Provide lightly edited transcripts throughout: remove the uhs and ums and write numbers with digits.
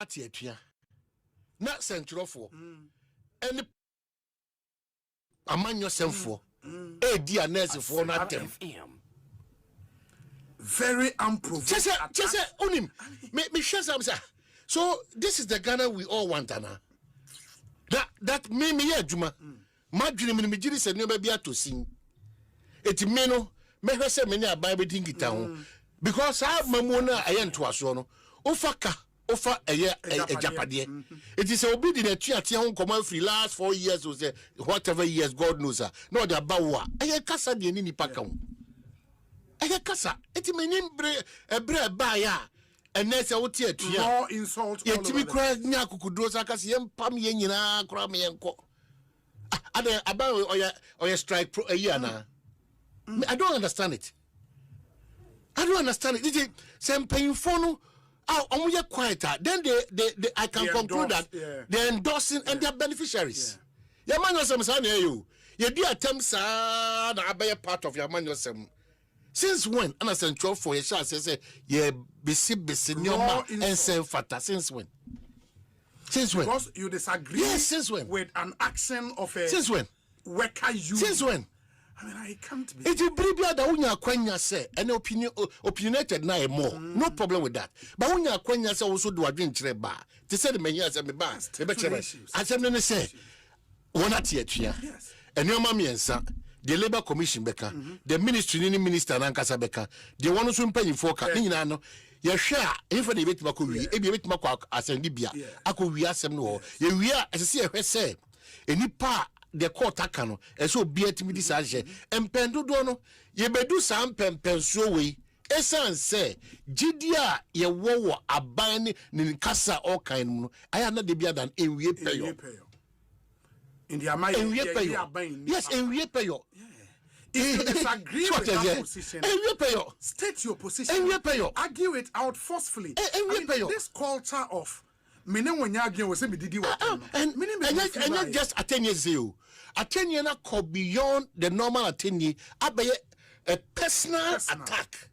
atiatua na central for any amanyo semfo edi anese for na tem very unprovoked. Just onim me share some say. So this is the Ghana we all want, Anna. That me ya juma. Madwene me giri se no ba bia to sin. Eti me no me hwese me nya Bible dingita ho. Because I mamu na aye ntoaso no. Ofaka ofa eye ejapade. It is obi di na tuate ho nkoma free last 4 years or say whatever years God knows. No the bawo. Aye kasa de ni nipa ka ho. Aye kasa eti me nimbre ebre ba ya. And next, I would tell you, more insult. Yet, me cry, Nakudo, Sakas, Yam Pam Yenina, Crami and Co. About or your strike pro a year now. I don't understand it. I don't understand it. Did it same paying phone? Oh, we are quieter. Then I can conclude that they're endorsing and they're beneficiaries. Your man was some son, you. You do attempts, I buy a part of your man yourself. Since when? And I sent 12 for a shot. Say, yeah, bisi nyoma and send fata. Since when? Since when? Because you disagree. Yes, since when? With an action of a. Since when? Worker you. Since when? I mean, I can't be. It will be that unya kwenya say any opinionated na more. No problem with that. But unya kwenya say also do adwin kire ba. Te say the menya say me ba. E be kire. Asem ne say wona tie atua. Yes. Enyoma miensa. The Labour Commission beka, the ministry ni minister nankasa beka, the one so mpanyimfo ka ni nyina no ye hwe a efa de betima ko wi e bi betima ko asendi bia akowi asem no ho ye wi a esese ye hwe se enipa the court aka no eso obi atimi di sa je empendo do no ye bedu sa mpempenso we esan se gidia ye wo aban ni nkasa all kind no aya na de bia dan enwie peyo in the amount yes, and we pay you. If you disagree with that position, and we pay you. State your position. And we pay you. Argue it out forcefully. And we pay you. This culture of meaning when you argue, we say me did what and not just a 10 years ago. A 10 year na go beyond the normal attendee. Abaye a personal attack.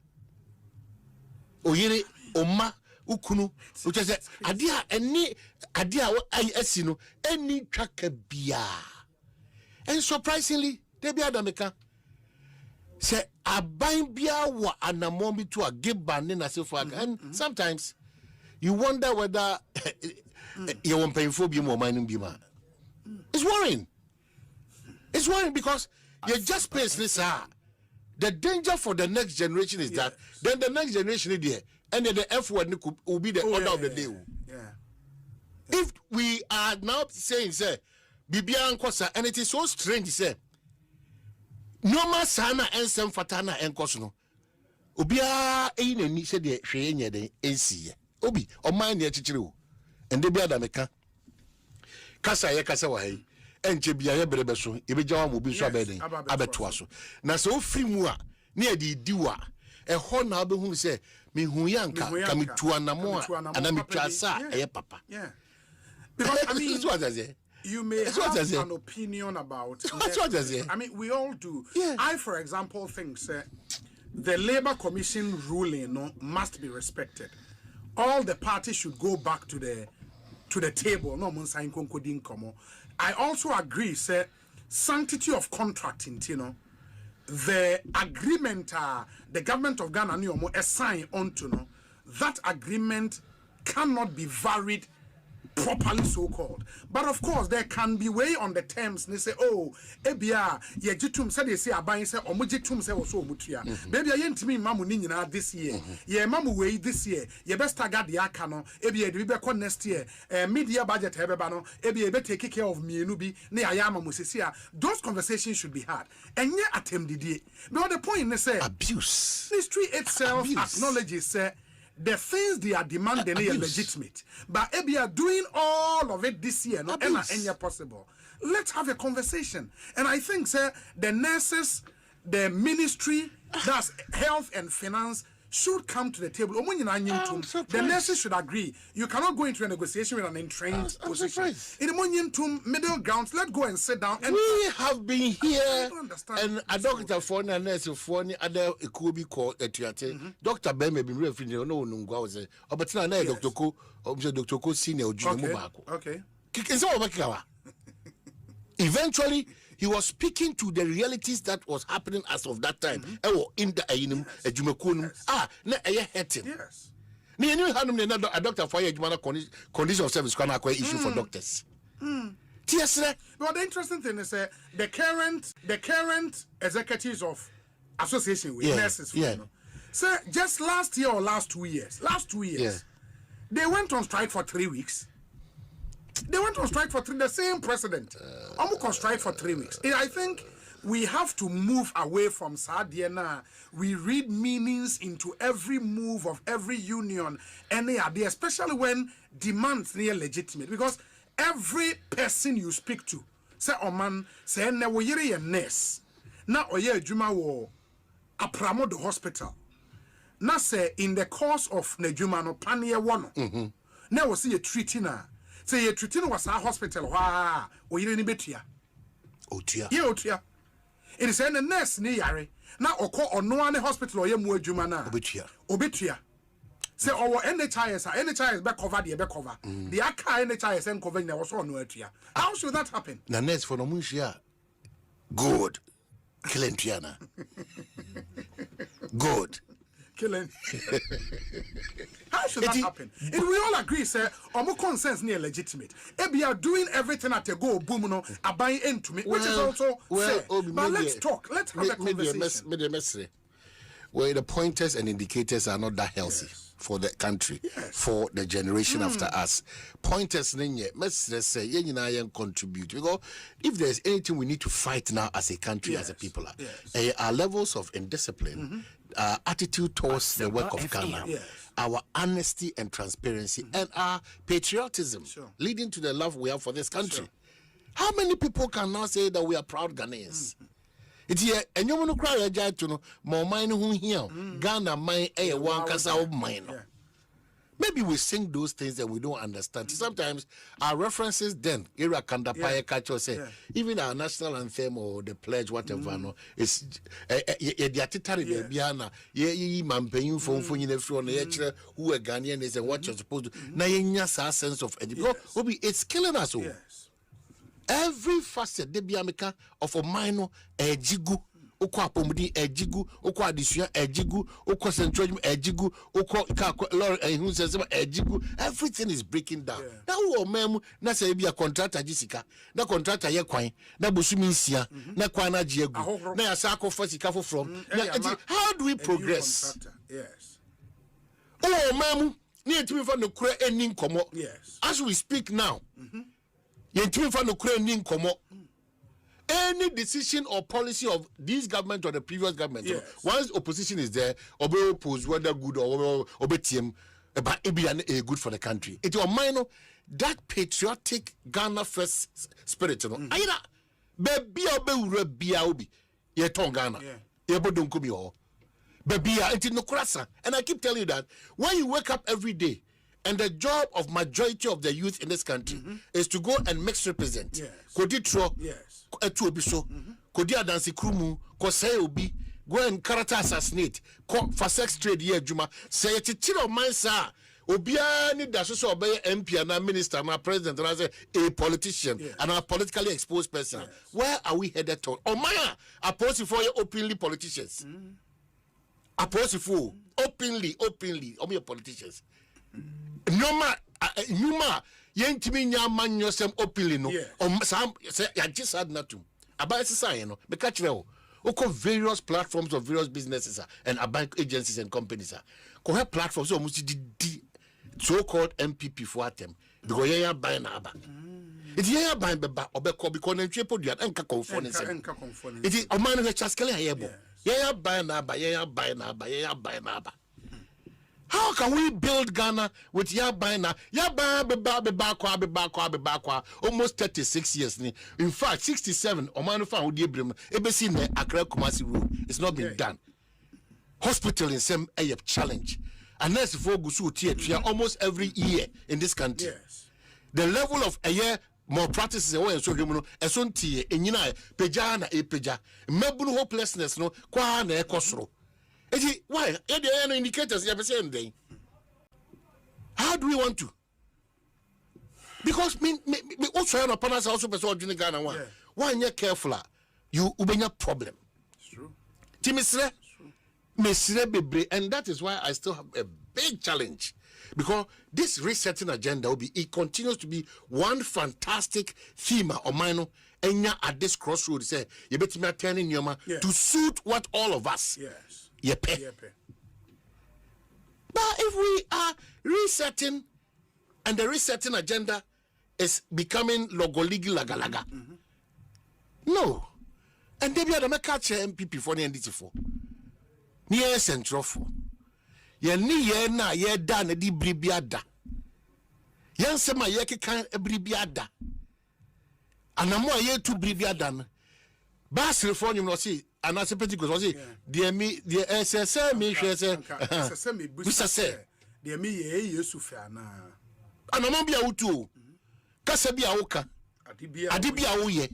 Oyere oma. Ukunu, which is adia any adia esino any tracker bia. And surprisingly, they be adameka say abain bia wa anamomi to a give ban na sefag. And sometimes you wonder whether you won't pay for more mining bima. It's worrying. It's worrying because you just pay this. The danger for the next generation is that then the next generation is there. And then the F word will be the order of the day. Yeah. If we are now saying, say, Bibia Nkosa, and it is so strange, say, no ma sana and some fatana and cosno. Ubia ain't ni said the Shane de NC. Obi, or mine the chichiru. And the Biadameka Casa Yakasaway, and Chibia Brebeso, Ibijan will be so bedding, Abatuaso. Now so free mua near the Diwa. A horn album who say, me huyanka, Kamituanamoa, and I'm a papa. Yeah. Because I mean, what I say. You may have an opinion about. I mean, we all do. Yeah. I, for example, think the Labour Commission ruling must be respected. All the parties should go back to the table. No monsain konkodin komo. I also agree, sanctity of contracting, the agreement the government of Ghana assigned onto that agreement cannot be varied properly so called. But of course there can be way on the terms. They say, oh, ebia ye jitum say they say aban say omojitum say so omutua. Baby yentimi mamu ni nyina this year. Ye mamu way this year. Ye best target the aka no ebia de be ko next year. Media budget hebeba no ebia be take care of mienu bi na ya mamu sesia. Those conversations should be had. Enye attempt didie. But the point is say abuse. History itself acknowledges say the things they are demanding are legitimate. But if you are doing all of it this year, not any possible. Let's have a conversation. And I think, sir, the nurses, the ministry, that's health and finance, should come to the table. The nurses should agree. You cannot go into a negotiation with an entrained position. In the middle ground, let's go and sit down. And we have been here, and a doctor for a nurse for any other it could be called a Tiate. Dr. Ben may be referring to no Nungwa, but now Dr. Ko, Dr. Ko senior Junior. Okay. Eventually, he was speaking to the realities that was happening as of that time. In the Jumekunum. Na hurting. Yes. A doctor for a condition of service can acquire issue for doctors. Yes, but the interesting thing is the current executives of association with nurses. So just last year or last 2 years, they went on strike for 3 weeks. They went on strike for the same president. Almost on strike for 3 weeks. I think we have to move away from Sadiana. We read meanings into every move of every union, any idea, especially when demands near legitimate. Because every person you speak to, say Oman, say na wo yere ye nurse, na oye adwuma wo Apramo the hospital. Na say in the course of Nejuma no panie wono. Na wo see a treating na. Say you treating was a hospital. Wow, or you didn't betia. Otia. Yeah, Otia. It is a nurse near Yari. Now, or call or no one hospital or you more Jumana. Obitia. Say, our NHIS back cover the back cover. The Aka NHIS and covering there was on Otia. How should that happen? The nurse for Nomushia. Good. Killing Tiana. Good. Killing. How should that happen? And we all agree, sir, our concerns near legitimate. If we are doing everything at a go, boom, no, a buying into me, which is also fair. But let's talk. Let's have a conversation. Well, the pointers and indicators are not that healthy for the country, for the generation after us. Pointers, let's say, contribute. Because if there's anything we need to fight now as a country, as a people, our levels of indiscipline, attitude towards the work of Ghana, our honesty and transparency, and our patriotism, leading to the love we have for this country. How many people can now say that we are proud Ghanaians? It's here, and you want to cry a jar to know more mine who here, Ghana, mine, a one casa of mine. Maybe we sing those things that we don't understand. Sometimes our references then, Ira Kandapaya Kacho say, even our national anthem or the pledge, whatever, no, it's the atitari de Biana, ye mampeyu phone for you who are Ghanaian is and what you're supposed to. Na yenya sense of education. It's killing us all. Every facet de biameka of a minor jigu. Oko apomudi ejigu, oko adisua ejigu, oko centralium ejigu, oko ejigu. Everything is breaking down. Now we mem na say be a contractor jisika, na contractor ye kwan, na bosumi nsia, na kwan na jiegu, na yasako fasika from. How do we progress? Yes. Oh mem, ni etimi fa no kura eni nkomo. Yes. As we speak now, yetimi fa no kura eni nkomo. Any decision or policy of this government or the previous government, once opposition is there, obe oppose whether good or obe team, but it be good for the country. It was minor that patriotic Ghana first spirit. You know, aina baby obe urabia obi ye ton Ghana, ye bodon kobi ho, baby it no krasa. And I keep telling you that when you wake up every day. And the job of majority of the youth in this country is to go and misrepresent. Kodi tro, etu obi so, kodi adansi krumu, ko say obi, go and character assassinate, for sex trade ye juma, say it chiro mansa, obia ni da so obey MP and minister and president and a politician and a politically exposed person. Where are we headed to? Omaya, opposed for openly politicians. Opposed for openly, omi politicians. Numa yentimi nya man yosem openly no sam say ya jisad natum about say no be catch we o various platforms of various businesses and bank agencies and companies ko have platforms so much di so called MPP for atem because ya buy na aba it ya buy be ba obeko because na twe podua enka conformance it is o man no chaskele ayebo ya buy na aba ya buy na aba. How can we build Ghana with Yabana almost 36 years? In fact, 67, Omanhene Udibrim, Ebesi Accra Kumasi Road. It's not been done. hospital in some a challenge. And that's for Gusu almost every year in this country. Yes. The level of a year more practices away so you a son tea in Yina, Pejana e Peja, Mebunu hopelessness no qua ne cosro. Why? Any indicators you have same day. How do we want to? Because me also have upon us also person in Ghana one. One year careful, you ubenya problem. It's true. Timisre. And that is why I still have a big challenge, because this resetting agenda it continues to be one fantastic theme of mine. And at this crossroads, say you better me turning your to suit what all of us. Yes. But if we are resetting, and the resetting agenda is becoming logoligi lagalaga, no, and they be able to catch MPP for the NDT for. Near central for ye ni na ye da na di bribiada yan sema ye kekan bribiada anamo ye tu bribiada no basre for nyum no see anase pentecost say de mi de ss mi hwe say busase de mi ye yesu fa na anamo bia wutu kasa bia wuka ade bia wo ye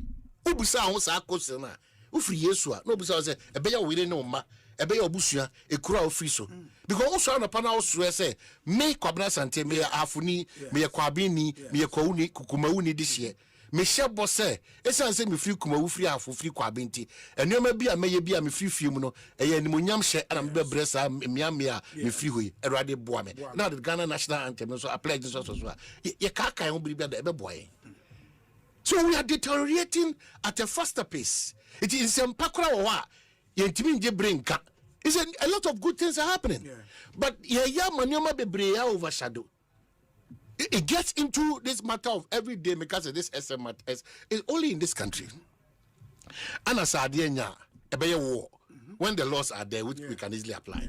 ubusa ho sa akosi na ufri yesu a no busa say ebeya wo ire ne umma ebe your busua ekura ofri so because also na pana also say me kwabna sante me afuni me kwabini me kwuni kukumawuni this year me shebo say esan say me free kumawu free afofri kwabinti enoma bi a meye bi a me free fie mu no eye animonyam hye ana me bebresa miamia me free hoyi erade boa me now the Ghana national anthem so apply this also so ye kaka ho biri bi da ebe boa. So we are deteriorating at a faster pace. It is empakura wa it's a lot of good things are happening. But manoma bebre overshadow. It gets into this matter of every day because of this SMS is only in this country. And as a war when the laws are there which we can easily apply.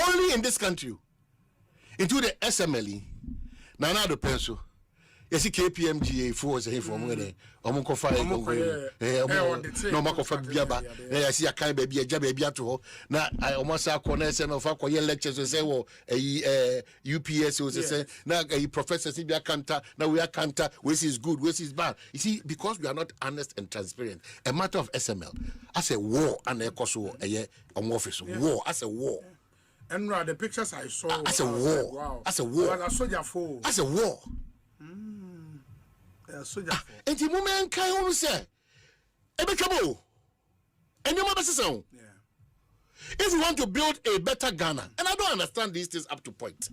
Only in this country. Into the SMLE. Nana the pencil. Yes, KPMG force here from where Omunkofa no Makofa Biaba. I see a kind baby a job to now. I almost have connection of our lectures and say, well, UPS was say now a professor Sibia Kanta, now we are Kanta, which is good, which is bad. You see, because we are not honest and transparent, a matter of SML as a war and a Kosovo a year on office war as a war. And the pictures I saw as a war, wow. As a war, as a war. And the woman can say, Ebekabo, and your mother says, if you want to build a better Ghana, and I don't understand these things up to point,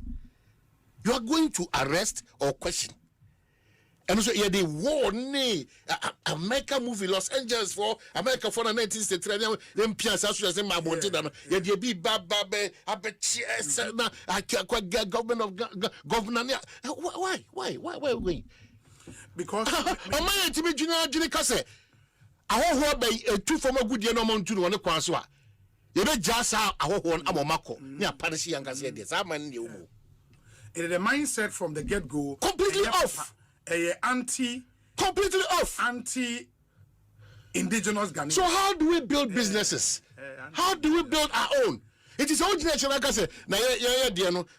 you are going to arrest or question. And also, the war, America movie Los Angeles for America for 1963, then Piazza, my Montana, you be Babe, I bet yes, I can't government of governor. Why? Because my to Junior Casse, I won't be two from a good year no month to one Quaswa. You bet just how I won't Amomako, near Panisi and Gazette. I'm a new. It is a mindset from the get go completely off. Completely off. Anti-indigenous Ghanaians. So how do we build businesses? How do we build our own? It is all generation like I say. Now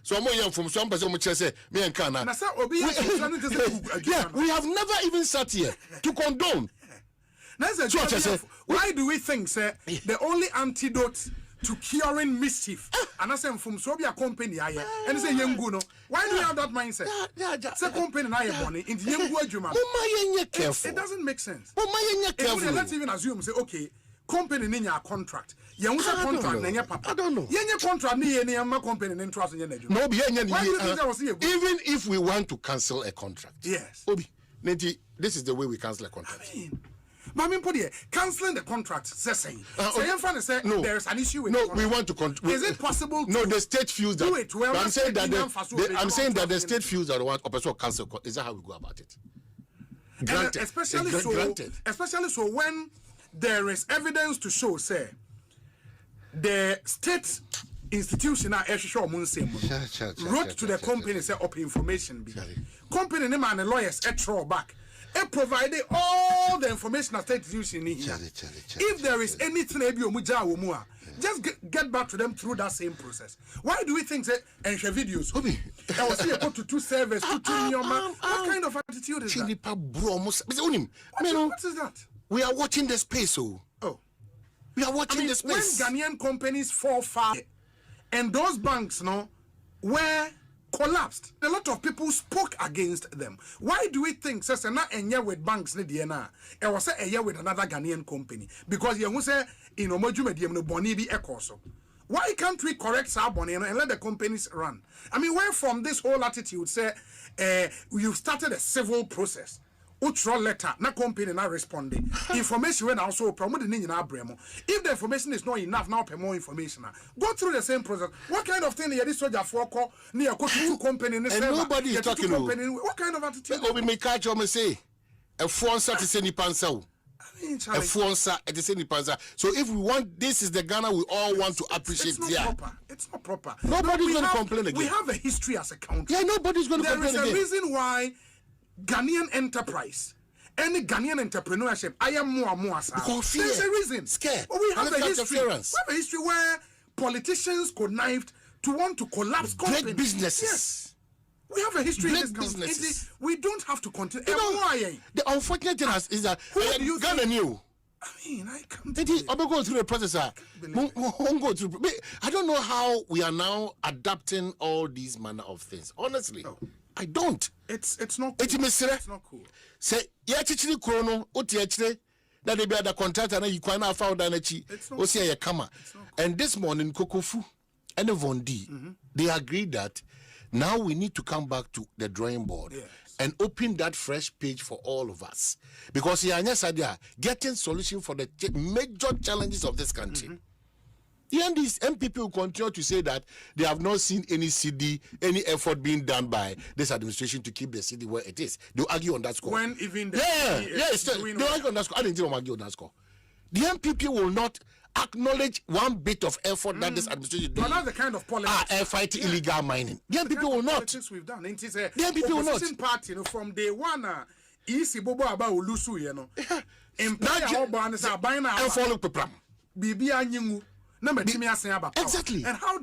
so I'm young from some person which say me and Kana. We have never even sat here to condone. Why do we think the only antidote to curing mischief and I say from Sobia company and say Yanguno? Why do you have that mindset? Say company na money in the Yangu. It doesn't make sense. Let's even assume say okay, company in your contract. You contract na papa. I don't know. Your contract ni company in trust in no be even if we want to cancel a contract. Yes. Obi, this is the way we cancel a contract. But I mean, cancelling the contract, say no, there's an issue with we want to is it possible no, the state feels that do it well, I'm saying that the state feels that want to cancel. Is that how we go about it? Granted. Especially so when there is evidence to show, say, the state institution wrote to the company, say, up information. Company name and the lawyers throw back. It provided all the information that state institution in here. If there is anything just get back to them through that same process. Why do we think that and share videos? I was here to two servers, what kind of attitude is that? What is that? We are watching the space, we are watching the space. When Ghanaian companies fall far and those banks were collapsed, a lot of people spoke against them. Why do we think say na enya with banks ne de na e was say enya with another Ghanaian company? Because you say in omadwumadiem no boni bi ekoso. Why can't we correct Saboni and let the companies run? I mean, where from this whole attitude say you've started a civil process. Ultra letter, na company na responding. Information when also promote the nyina abremo. If the information is not enough, now pay more information. Go through the same process. What kind of thing you soldier for call near two company and nobody is talking about. What kind of attitude? We may catch you say a fonsa to send pansa. A fonsa at the same pansa. So if we want, this is the Ghana we all want to appreciate. It's not proper. Nobody's going to complain again. We have a history as a country. Yeah, nobody's going to complain again. There is a reason why Ghanaian enterprise, any Ghanaian entrepreneurship, I am more. There's a reason. Scared. But we have a history. We have a history where politicians connived to want to collapse companies. Great businesses. Yes. We have a history in this country. We don't have to continue. The unfortunate thing is that Ghana knew. I mean, I can't. Go through the process. I don't know how we are now adapting all these manner of things. Honestly. I don't. It's not cool. It's not cool. Say chichiri krono otiechire that they be the contractor na yikwana found na chi o say ya kama. And this morning Kokofu and Vondi they agreed that now we need to come back to the drawing board and open that fresh page for all of us, because here getting solution for the major challenges of this country. The MPP will continue to say that they have not seen any effort being done by this administration to keep the city where it is. They'll argue on that score. When even the they'll argue on that score. I didn't even argue on that score. The MPP will not acknowledge one bit of effort that this administration is doing. But that's the kind of politics. Fighting illegal mining. The MPP will not. We've done. The MPP will not. Party, from day one, easy bobo about ulusu, empire and follow Bibi Exactly. And how